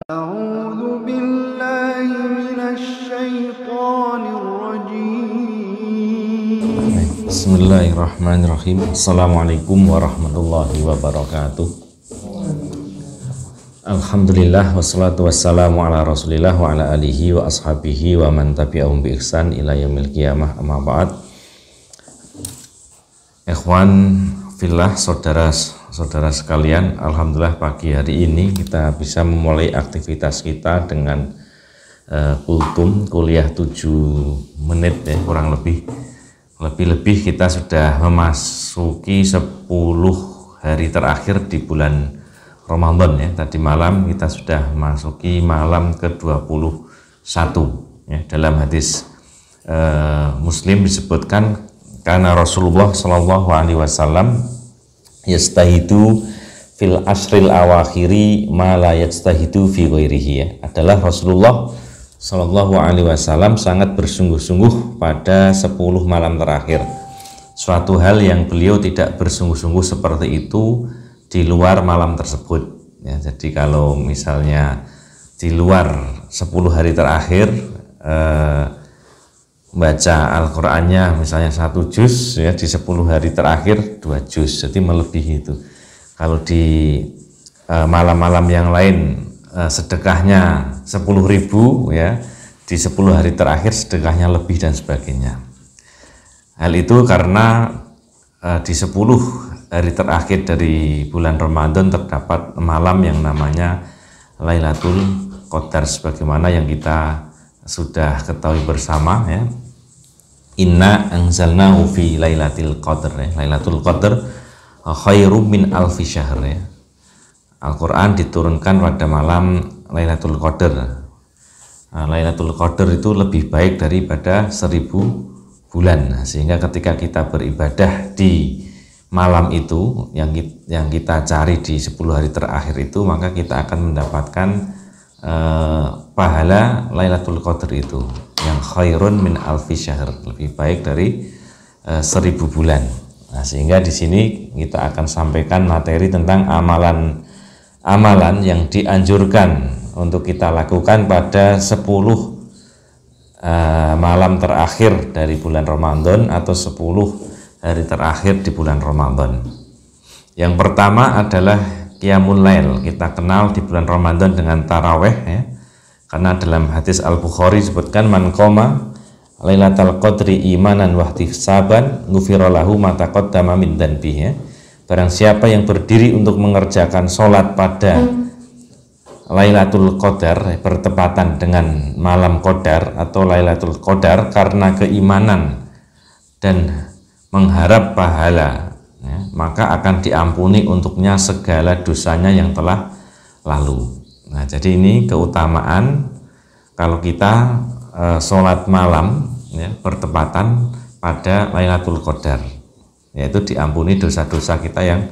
أعوذ بالله من الشيطان الرجيم. Bismillahirrahmanirrahim. Assalamualaikum warahmatullahi wabarakatuh. Alhamdulillah wassalatu wassalamu ala rasulillah wa ala alihi wa ashabihi wa man tabi'ahum bi ihsan ila yaumil qiyamah, amma ba'd. Ikhwan fillah, saudara sekalian, alhamdulillah pagi hari ini kita bisa memulai aktivitas kita dengan kultum kuliah 7 menit ya, kurang lebih kita sudah memasuki 10 hari terakhir di bulan Ramadan ya. Tadi malam kita sudah memasuki malam ke-21 ya. Dalam hadis Muslim disebutkan karena Rasulullah Shallallahu Alaihi Wasallam yastahidu fil asril awakhiri ma la yastahidu fi ghairihi ya. Adalah Rasulullah Shallallahu Alaihi Wasallam sangat bersungguh-sungguh pada 10 malam terakhir. Suatu hal yang beliau tidak bersungguh-sungguh seperti itu di luar malam tersebut ya. Jadi kalau misalnya di luar 10 hari terakhir baca Al-Qur'annya misalnya 1 juz ya, di 10 hari terakhir 2 juz, jadi melebihi itu. Kalau di malam-malam yang lain sedekahnya 10.000 ya, di 10 hari terakhir sedekahnya lebih dan sebagainya. Hal itu karena di 10 hari terakhir dari bulan Ramadan terdapat malam yang namanya Lailatul Qadar, sebagaimana yang kita sudah ketahui bersama ya. Inna anzalnahu fi lailatul qadar ya. Lailatul Qadar khairum min alfi syahr ya. Al-Qur'an diturunkan pada malam Lailatul Qadar. Lailatul Qadar itu lebih baik daripada 1000 bulan. Nah, sehingga ketika kita beribadah di malam itu yang kita cari di 10 hari terakhir itu, maka kita akan mendapatkan pahala Lailatul Qadar itu yang khairun min alfi syahr, lebih baik dari 1000 bulan. Nah, sehingga di sini kita akan sampaikan materi tentang amalan yang dianjurkan untuk kita lakukan pada 10 malam terakhir dari bulan Ramadan atau 10 hari terakhir di bulan Ramadan. Yang pertama adalah Qiyamul Lail. Kita kenal di bulan Ramadan dengan taraweh ya. Karena dalam hadis Al-Bukhari disebutkan man qoma Lailatul Qadri imanan wa ihtisaban ghufira lahu ma taqaddama min dzanbihi ya. Barang siapa yang berdiri untuk mengerjakan sholat pada Lailatul Qadar, bertepatan dengan malam Qadar atau Lailatul Qadar, karena keimanan dan mengharap pahala ya, maka akan diampuni untuknya segala dosanya yang telah lalu. Nah, jadi ini keutamaan kalau kita sholat malam ya, bertepatan pada Lailatul Qadar, yaitu diampuni dosa-dosa kita yang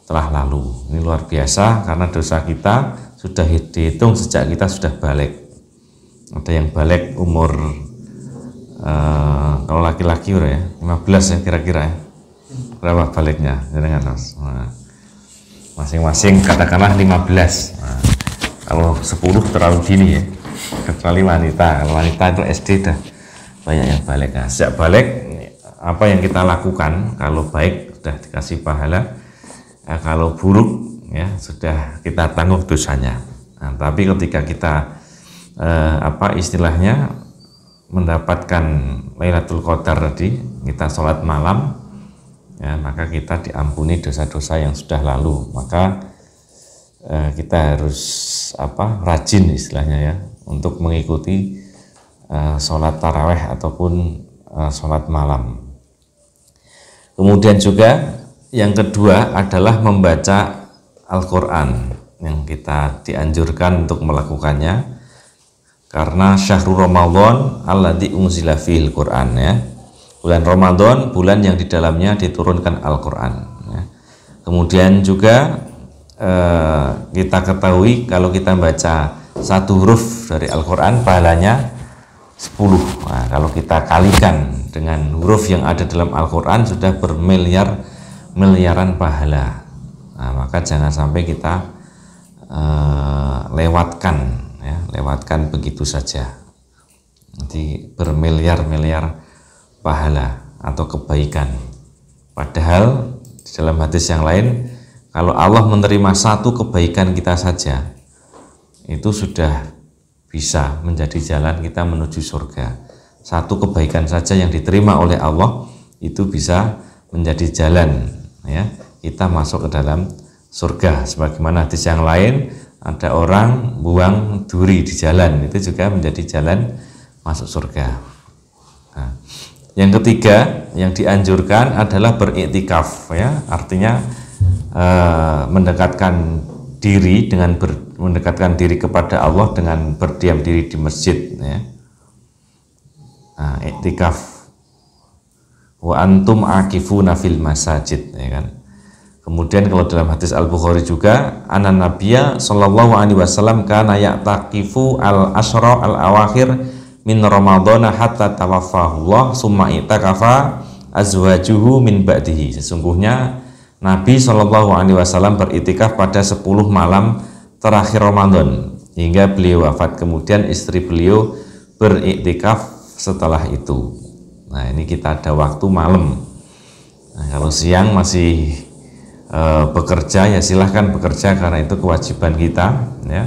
telah lalu. Ini luar biasa karena dosa kita sudah dihitung sejak kita sudah balik. Ada yang balik umur kalau laki-laki udah ya 15 ya kira-kira ya. Berapa baliknya? Nah, masing-masing katakanlah 15. Nah, kalau 10 terlalu dini ya, kecuali wanita. Kalau wanita itu SD dah banyak yang balik. Nah, sejak balik apa yang kita lakukan, kalau baik sudah dikasih pahala, kalau buruk ya sudah kita tanggung dosanya. Nah, tapi ketika kita istilahnya mendapatkan Lailatul Qadar tadi, kita sholat malam ya, maka kita diampuni dosa-dosa yang sudah lalu. Maka kita harus rajin istilahnya ya untuk mengikuti sholat taraweh ataupun sholat malam. Kemudian juga yang kedua adalah membaca Al-Quran, yang kita dianjurkan untuk melakukannya karena syahrul Ramadan alladzi unzila fihil Quran ya. Bulan Ramadan, bulan yang di dalamnya diturunkan Al-Quran ya. Kemudian juga kita ketahui kalau kita baca 1 huruf dari Al-Quran pahalanya 10. Nah, kalau kita kalikan dengan huruf yang ada dalam Al-Quran sudah bermiliaran pahala. Nah, maka jangan sampai kita lewatkan, ya, lewatkan begitu saja. Nanti bermiliar-miliar pahala atau kebaikan. Padahal di dalam hadis yang lain, kalau Allah menerima satu kebaikan kita saja, itu sudah bisa menjadi jalan kita menuju surga. Satu kebaikan saja yang diterima oleh Allah itu bisa menjadi jalan, ya, kita masuk ke dalam surga. Sebagaimana hadis yang lain, ada orang buang duri di jalan, itu juga menjadi jalan masuk surga. Nah, yang ketiga yang dianjurkan adalah beriktikaf, ya, artinya mendekatkan diri dengan mendekatkan diri kepada Allah dengan berdiam diri di masjid, ya. Nah, iktikaf, wa antum akifuna fil masajid, ya kan. Kemudian kalau dalam hadis Al-Bukhari juga, anan nabiyya sallallahu alaihi wasallam kana ya'taqifu al-asyra al-awakhir min ramadhana hatta tawaffahu Allah summa itakafa azwajuhu min ba'dihi. Sesungguhnya Nabi sallallahu alaihi wasallam beritikaf pada 10 malam terakhir Ramadan hingga beliau wafat. Kemudian istri beliau beriktikaf setelah itu. Nah, ini kita ada waktu malam. Nah, kalau siang masih bekerja, ya silahkan bekerja karena itu kewajiban kita, ya,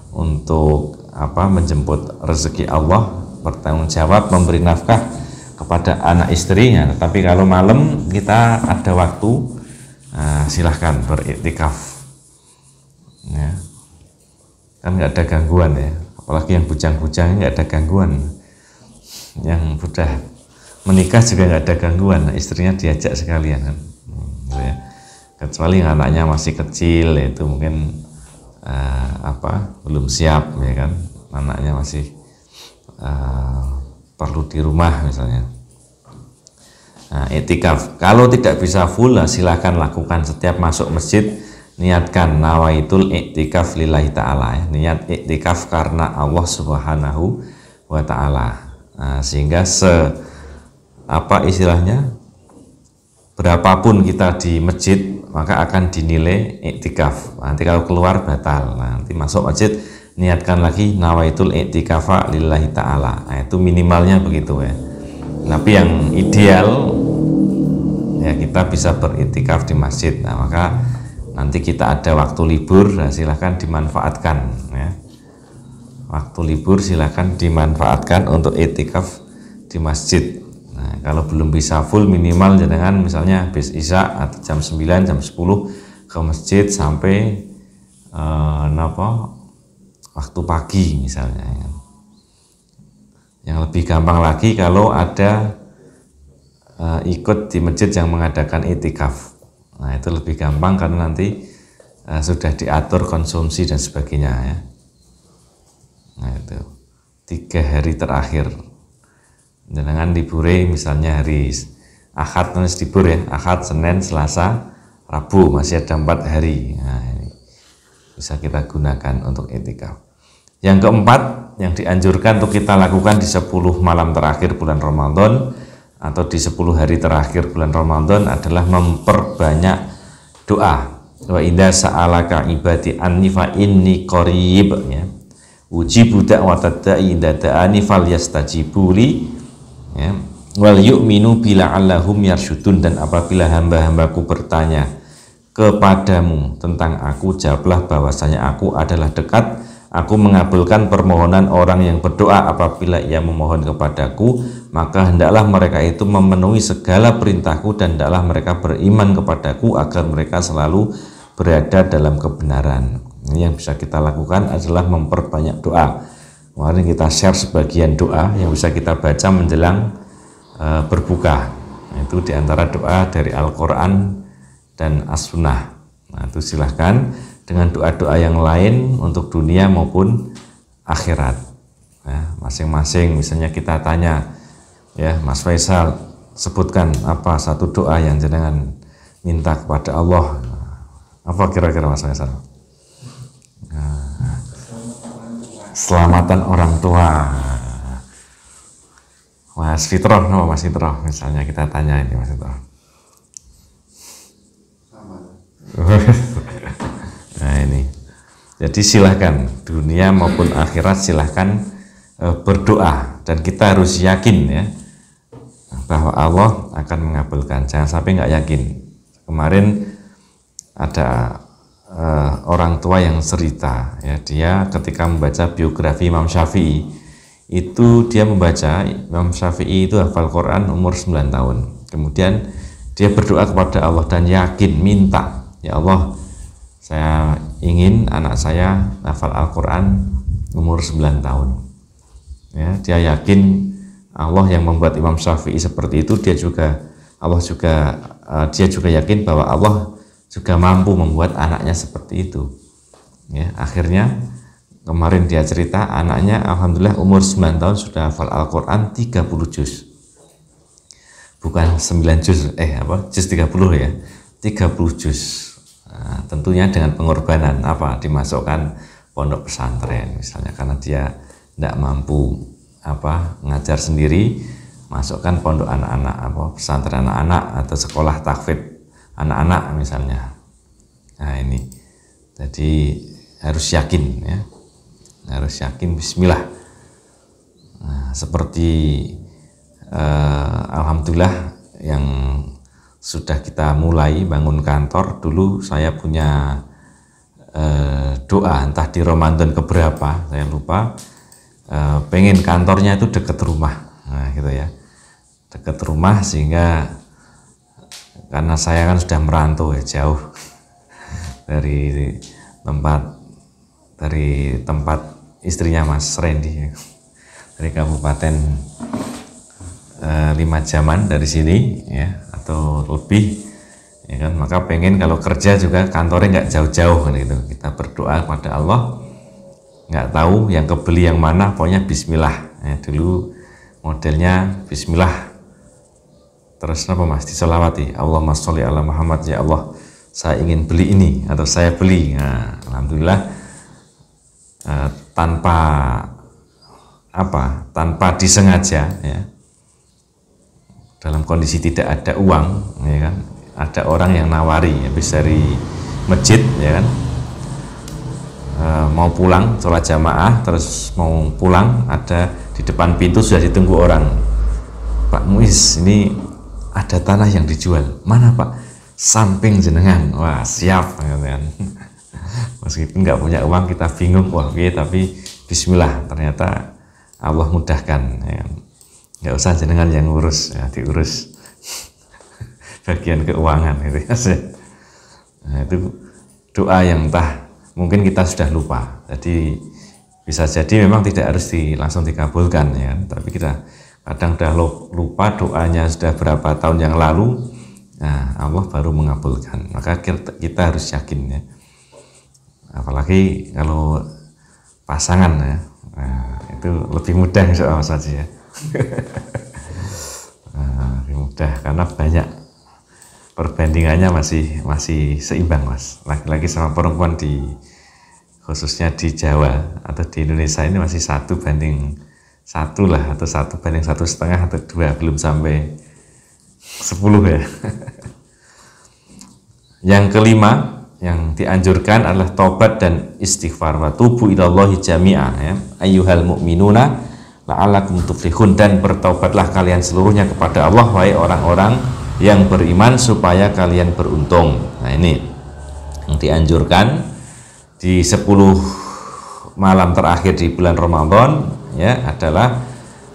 untuk menjemput rezeki Allah, bertanggung jawab memberi nafkah kepada anak istrinya. Tetapi kalau malam kita ada waktu, silahkan beriktikaf, ya, kan nggak ada gangguan, ya, apalagi yang bujang-bujang nggak ada gangguan, yang sudah menikah juga nggak ada gangguan, istrinya diajak sekalian, kan, gitu ya. Kecuali anaknya masih kecil, itu mungkin belum siap, ya kan, anaknya masih perlu di rumah misalnya. Nah, iktikaf kalau tidak bisa full, silahkan lakukan setiap masuk masjid, niatkan nawaitul iktikaf lillahi ta'ala, ya. Niat iktikaf karena Allah subhanahu wa ta'ala. Nah, sehingga istilahnya berapapun kita di masjid maka akan dinilai iktikaf. Nanti kalau keluar batal. Nanti masuk masjid niatkan lagi nawaitul iktikafa lillahi ta'ala. Nah, itu minimalnya begitu, ya. Tapi yang ideal, ya, kita bisa beriktikaf di masjid. Nah, maka nanti kita ada waktu libur, silahkan dimanfaatkan, ya. Waktu libur silahkan dimanfaatkan untuk iktikaf di masjid. Nah, kalau belum bisa full, minimal jangan misalnya habis isya atau jam 9, jam 10 ke masjid sampai waktu pagi misalnya, ya. Yang lebih gampang lagi kalau ada ikut di masjid yang mengadakan iktikaf. Nah, itu lebih gampang karena nanti sudah diatur konsumsi dan sebagainya, ya. Nah, itu 3 hari terakhir. Jangan libure misalnya hari Ahad, nulis libur, ya, Ahad, Senin, Selasa, Rabu, masih ada 4 hari. Nah, ini bisa kita gunakan untuk iktikaf. Yang keempat yang dianjurkan untuk kita lakukan di 10 malam terakhir bulan Ramadan atau di 10 hari terakhir bulan Ramadan adalah memperbanyak doa. Wa idza sa'alaka ibadi anni fa inni qarib, ya. Ujibu da'watad da'i idza da'ani falyastajibu li, ya, wal yu'minu bila allahum yarsyudun. Dan apabila hamba-hambaku bertanya kepadamu tentang aku, jawablah bahwasanya aku adalah dekat, aku mengabulkan permohonan orang yang berdoa. Apabila ia memohon kepadaku, maka hendaklah mereka itu memenuhi segala perintahku, dan hendaklah mereka beriman kepadaku agar mereka selalu berada dalam kebenaran. Ini yang bisa kita lakukan adalah memperbanyak doa. Kemarin kita share sebagian doa yang bisa kita baca menjelang berbuka. Itu diantara doa dari Al-Quran dan As-Sunnah. Nah, itu silahkan dengan doa-doa yang lain untuk dunia maupun akhirat. Ya, masing-masing misalnya kita tanya, ya, Mas Faisal, sebutkan apa satu doa yang jenengan minta kepada Allah. Apa kira-kira Mas Faisal? Selamatan orang tua. Mas Fitroh, no, Mas Fitroh, misalnya kita tanya ini Mas Fitroh. Nah, ini Jadi silahkan dunia maupun akhirat silahkan berdoa, dan kita harus yakin ya bahwa Allah akan mengabulkan. Jangan sampai nggak yakin. Kemarin ada orang tua yang cerita ya, dia ketika membaca biografi Imam Syafi'i itu dia membaca Imam Syafi'i itu hafal Quran umur 9 tahun. Kemudian dia berdoa kepada Allah dan yakin, minta, ya Allah, saya ingin anak saya hafal Al-Quran umur 9 tahun. Ya, dia yakin Allah yang membuat Imam Syafi'i seperti itu, dia juga yakin bahwa Allah juga mampu membuat anaknya seperti itu. Ya, akhirnya kemarin dia cerita anaknya alhamdulillah umur 9 tahun sudah hafal Al-Quran 30 juz. Bukan 9 juz, juz 30 ya, 30 juz. Nah, tentunya dengan pengorbanan dimasukkan pondok pesantren misalnya, karena dia tidak mampu ngajar sendiri, masukkan pondok anak-anak pesantren anak-anak atau sekolah tahfidz anak-anak misalnya. Nah ini jadi harus yakin ya, harus yakin bismillah. Nah, seperti alhamdulillah yang sudah kita mulai bangun kantor. Dulu saya punya doa, entah di Ramadan keberapa saya lupa, pengen kantornya itu dekat rumah. Nah gitu ya, dekat rumah, sehingga karena saya kan sudah merantau ya, jauh dari tempat istrinya Mas Randy, dari kabupaten 5 jaman dari sini ya, atau lebih ya kan. Maka pengen kalau kerja juga kantornya nggak jauh-jauh kan gitu. Kita berdoa kepada Allah, nggak tahu yang kebeli yang mana, pokoknya bismillah ya. Dulu modelnya bismillah terus Mas disolawati, Allahumma sholli ala Muhammad, ya Allah saya ingin beli ini atau saya beli. Nah, alhamdulillah tanpa disengaja ya, dalam kondisi tidak ada uang ya kan, ada orang yang nawari habis dari masjid ya kan, mau pulang sholat jamaah, terus mau pulang, ada di depan pintu sudah ditunggu orang, Pak Muiz ini ada tanah yang dijual, mana Pak? Samping jenengan. Wah siap kan. Meskipun nggak punya uang kita bingung, tapi bismillah, ternyata Allah mudahkan ya. Nggak usah jenengan yang ngurus ya, diurus bagian keuangan gitu ya. Nah, itu doa yang entah mungkin kita sudah lupa, jadi bisa jadi memang tidak harus langsung dikabulkan ya, tapi kita kadang sudah lupa doanya sudah berapa tahun yang lalu, nah Allah baru mengabulkan. Maka kita harus yakin ya, apalagi kalau pasangan ya, nah, itu lebih mudah insya Allah saja ya. Nah, lebih mudah karena banyak perbandingannya masih seimbang Mas, laki-laki sama perempuan khususnya di Jawa atau di Indonesia ini masih 1 banding 1 lah, atau 1 banding 1,5 atau 2, belum sampai 10 ya. Yang kelima yang dianjurkan adalah taubat dan istighfar. Wa tubu ilallahi jami'a ya ayyuhal mu'minuna la'allakum tuflihun, dan bertaubatlah kalian seluruhnya kepada Allah wahai orang-orang yang beriman supaya kalian beruntung. Nah ini yang dianjurkan di 10 malam terakhir di bulan Ramadan ya, adalah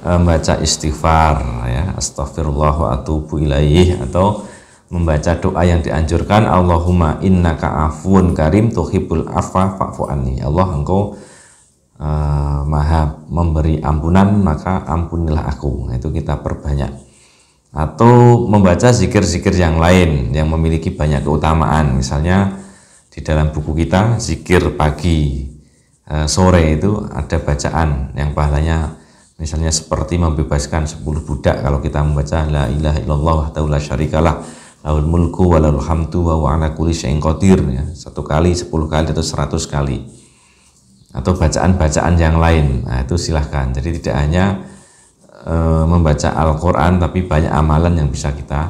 membaca istighfar ya, astaghfirullah wa atubu ilaih, atau membaca doa yang dianjurkan, Allahumma innaka afuun karim tuhibbul afwa fa'fu anni. Allah engkau maha memberi ampunan, maka ampunilah aku. Nah, itu kita perbanyak. Atau membaca zikir-zikir yang lain yang memiliki banyak keutamaan, misalnya di dalam buku kita zikir pagi sore itu ada bacaan yang pahalanya misalnya seperti membebaskan 10 budak kalau kita membaca la ilaha illallah wahdahu la syarikalah lahul mulku wa lahul hamdu wa huwa ala kulli syai'in qadir ya, 1 kali, 10 kali atau 100 kali, atau bacaan-bacaan yang lain. Nah, itu silahkan. Jadi tidak hanya membaca Al-Quran, tapi banyak amalan yang bisa kita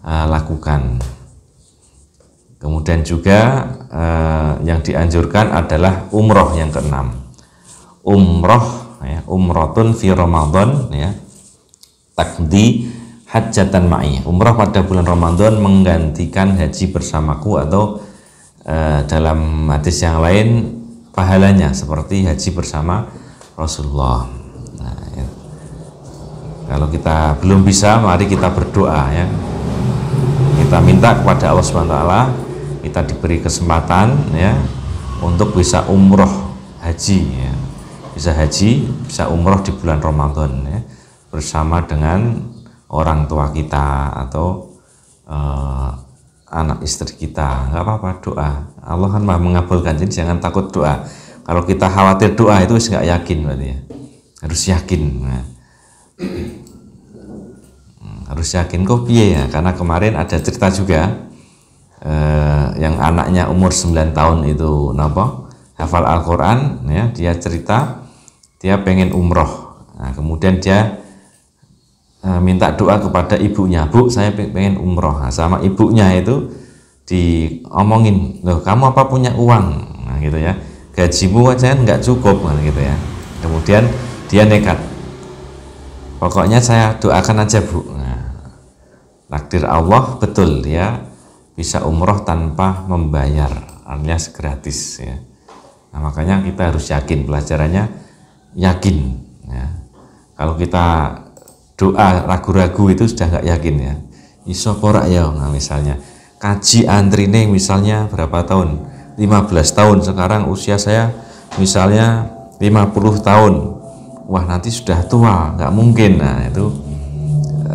lakukan. Kemudian juga yang dianjurkan adalah umroh yang keenam. Umroh, ya, umrotun fi Ramadan, ya, takdi hajjatan ma'i. Umroh pada bulan Ramadan menggantikan haji bersamaku, atau dalam hadis yang lain pahalanya seperti haji bersama Rasulullah. Nah, ya. Kalau kita belum bisa, mari kita berdoa, ya. Kita minta kepada Allah SWT, kita diberi kesempatan, ya, untuk bisa umroh haji, ya. Bisa haji, bisa umroh di bulan Ramadan, ya, bersama dengan orang tua kita atau anak istri kita. Nggak apa-apa, doa. Allah kan maha mengabulkan, jadi jangan takut doa. Kalau kita khawatir doa itu nggak yakin berarti, ya. Harus yakin. Nah, harus yakin kok piye, ya, karena kemarin ada cerita juga yang anaknya umur 9 tahun itu hafal Al-Quran, ya, dia cerita dia pengen umroh. Nah, kemudian dia minta doa kepada ibunya, Bu, saya pengen umroh. Nah, sama ibunya itu diomongin, loh, kamu apa punya uang? Nah, gitu ya, gajimu aja nggak cukup, nah, gitu ya. Kemudian dia nekat, pokoknya saya doakan aja, Bu. Nah, takdir Allah betul, dia bisa umroh tanpa membayar, alias gratis, ya. Nah, makanya kita harus yakin, pelajarannya yakin, ya. Kalau kita doa ragu-ragu itu sudah nggak yakin, ya. Iso porak ya, nah, misalnya kaji antrine misalnya berapa tahun, 15 tahun, sekarang usia saya misalnya 50 tahun, wah nanti sudah tua, nggak mungkin. Nah, itu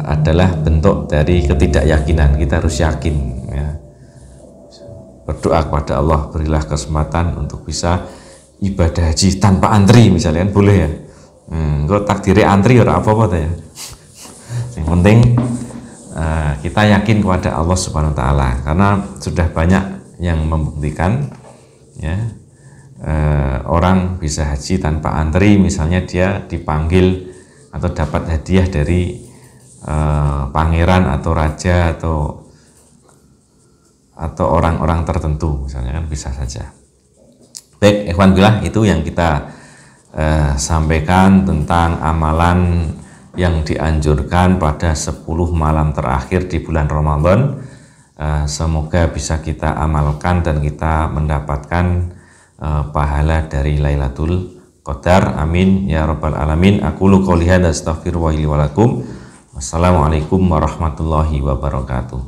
adalah bentuk dari ketidakyakinan. Kita harus yakin, ya. Berdoa kepada Allah, berilah kesempatan untuk bisa ibadah haji tanpa antri misalnya, kan boleh, ya. Kalau takdirnya antri ya apa-apa ya. Yang penting kita yakin kepada Allah Subhanahu wa taala, karena sudah banyak yang membuktikan, ya, orang bisa haji tanpa antri, misalnya dia dipanggil atau dapat hadiah dari pangeran atau raja atau orang-orang tertentu misalnya, kan bisa saja. Baik, ikhwan billah, itu yang kita sampaikan tentang amalan yang dianjurkan pada 10 malam terakhir di bulan Ramadan. Semoga bisa kita amalkan dan kita mendapatkan pahala dari Lailatul Qadar. Amin ya rabbal alamin. Aqulu qouli hadza astaghfirullahi wa lakum. Wassalamualaikum warahmatullahi wabarakatuh.